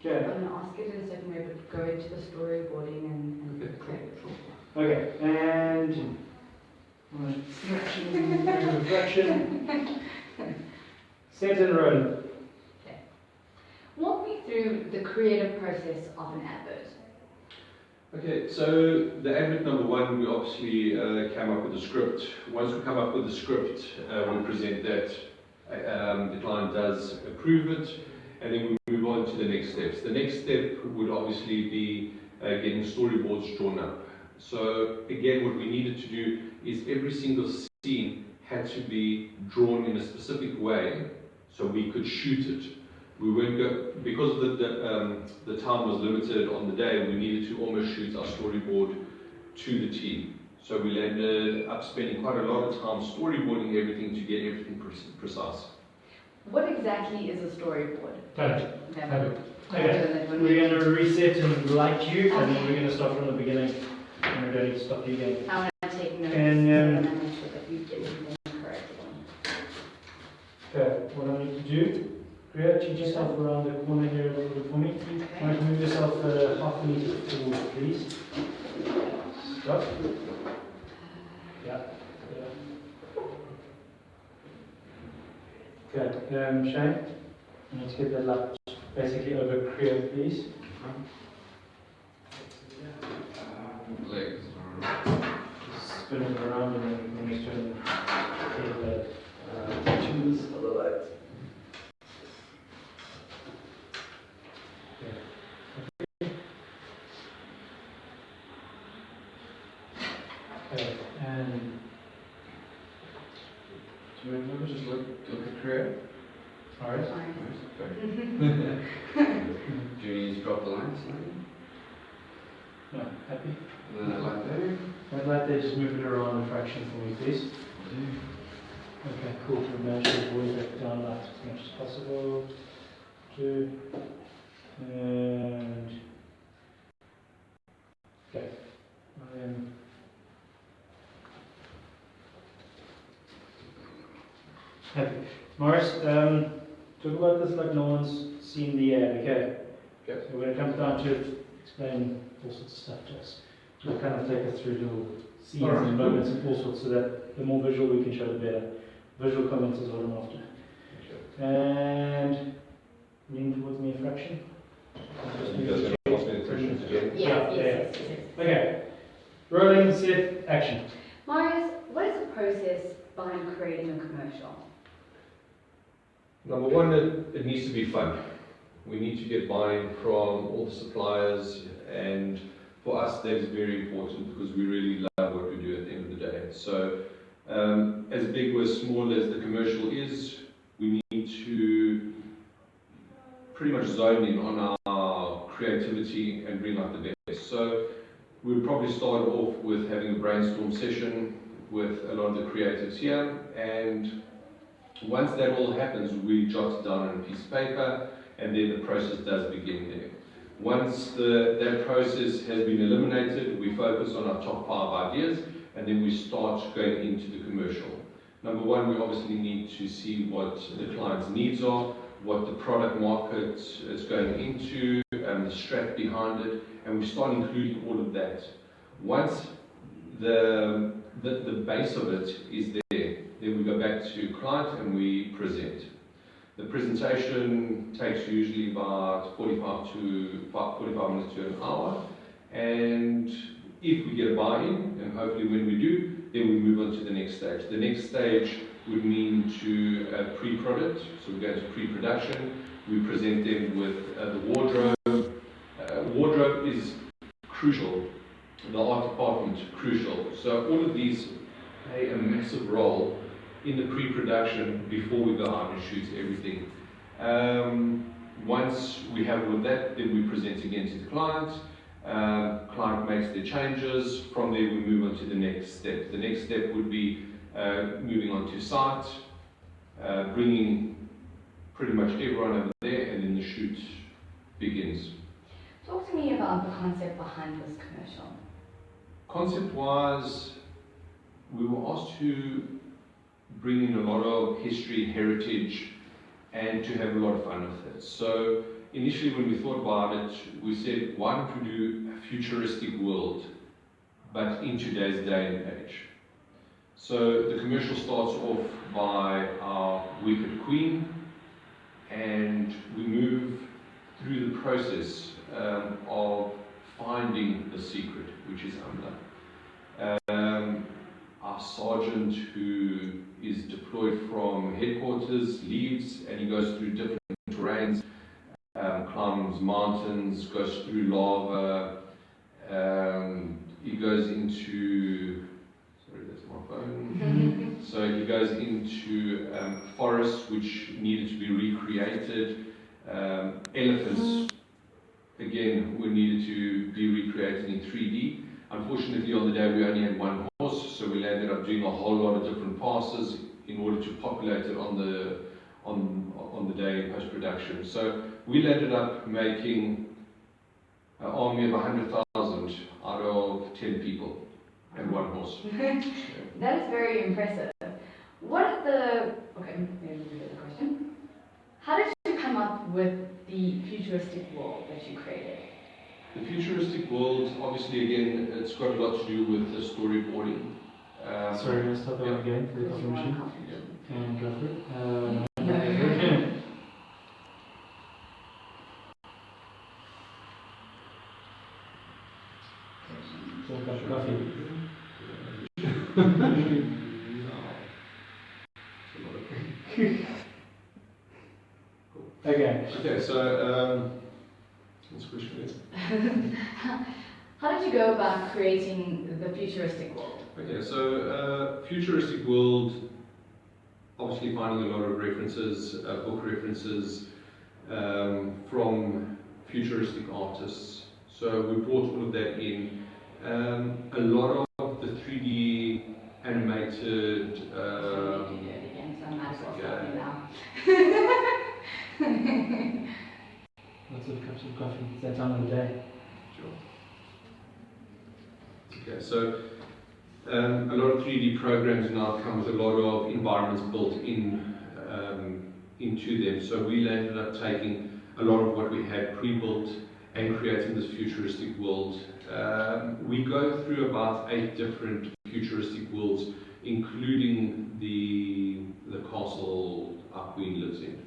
Okay. I'm going to ask it in a second way, but go into the storyboarding and Okay, and reflection. Set and roll. Okay. Walk me through the creative process of an advert. Okay, so the advert number one, we obviously came up with a script. Once we come up with a script, we present that. The client does approve it, and then we move on to the next steps. The next step would obviously be getting storyboards drawn up. So again, what we needed to do is every single scene had to be drawn in a specific way so we could shoot it. We weren't go because the time was limited on the day. We needed to almost shoot our storyboard to the T. So we ended up spending quite a lot of time storyboarding everything to get everything precise. What exactly is a storyboard? Okay, we're going to reset and light you, and then we're going to start from the beginning. And we're going to stop you again. I want to take notes and make sure that you get everything correctly. Okay, what I need to do, change yourself around the corner here a little bit for me. Okay. Might move yourself half a meter forward, please. Stop. Yeah. Okay, Shane, I need to get that light basically over clear, please. Legs. Spin it around and then we turn the choose for the light. Okay, and Do you remember just look at Korea? alright. Do you need to drop the lines? No, happy? And then that light there? I'd like to just move it around a fraction for me, please. Okay, cool. We've managed to avoid that down light as much as possible. 2 and okay. Happy. Morris, talk about this like no one's seen the ad, okay? Okay. So when it comes down to it, explain all sorts of stuff to us. We'll kind of take us through little scenes and moments and all sorts so that the more visual we can show, the better. Visual comments is what I'm after. Sure. And lean towards me a fraction. You guys going to ask me the questions again? Yes. Okay. Rolling, set, action. Marius, what is the process behind creating a commercial? Number one, it needs to be fun. We need to get buy-in from all the suppliers, and for us that is very important because we really love what we do at the end of the day. So as big or as small as the commercial is, we need to pretty much zone in on our creativity and bring out the best. So we'll probably start off with having a brainstorm session with a lot of the creatives here, and once that all happens, we jot it down on a piece of paper, and then the process does begin there. Once that process has been eliminated, we focus on our top 5 ideas, and then we start going into the commercial. Number one, we obviously need to see what the client's needs are, what the product market is going into, the strat behind it, and we start including all of that. Once the base of it is there, then we go back to client and we present. The presentation takes usually about 45 minutes to an hour, and if we get a buy-in, and hopefully when we do, then we move on to the next stage. The next stage would mean to pre-product, so we go into pre-production, we present them with the wardrobe. Wardrobe is crucial, the art department crucial. So all of these play a massive role in the pre-production before we go out and shoot everything. Once we have all of that, then we present again to the client. Client makes their changes. From there, we move on to the next step. The next step would be moving on to site, bringing pretty much everyone over there, and then the shoot begins. Talk to me about the concept behind this commercial. Concept-wise, we were asked to bring in a lot of history, heritage, and to have a lot of fun with it. So initially when we thought about it, we said, why don't we do a futuristic world, but in today's day and age? So the commercial starts off by our wicked queen, and we move through the process of finding the secret, which is Amla. Our sergeant, who is deployed from headquarters, leaves and he goes through different terrains, climbs mountains, goes through lava, he goes into, sorry, that's my phone. So he goes into forests which needed to be recreated, elephants, again, we needed to be recreated in 3D. Unfortunately, on the day we only had one horse, so we landed up doing a whole lot of different passes in order to populate it on the day in post-production. So we landed up making an army of 100,000 out of 10 people and one horse. That is very impressive. What are the... Okay, maybe we get the question. How did you come up with the futuristic world that you created? The futuristic world, obviously, again, it's got a lot to do with the storyboarding. Sorry, I'm going to stop that again for the coffee machine. And go for it. No. So, cup of coffee. Okay, so, what's the question is? How did you go about creating the futuristic world? Okay, so futuristic world, obviously finding a lot of references, book references from futuristic artists. So we brought all of that in. A lot of the 3D animated. Again, so I might as well stop you now. lots of cups of coffee. It's that time of the day. Sure. Okay, so a lot of 3D programs now come with a lot of environments built in into them. So we ended up taking a lot of what we had pre-built and creating this futuristic world. We go through about 8 different futuristic worlds, including the castle our queen lives in.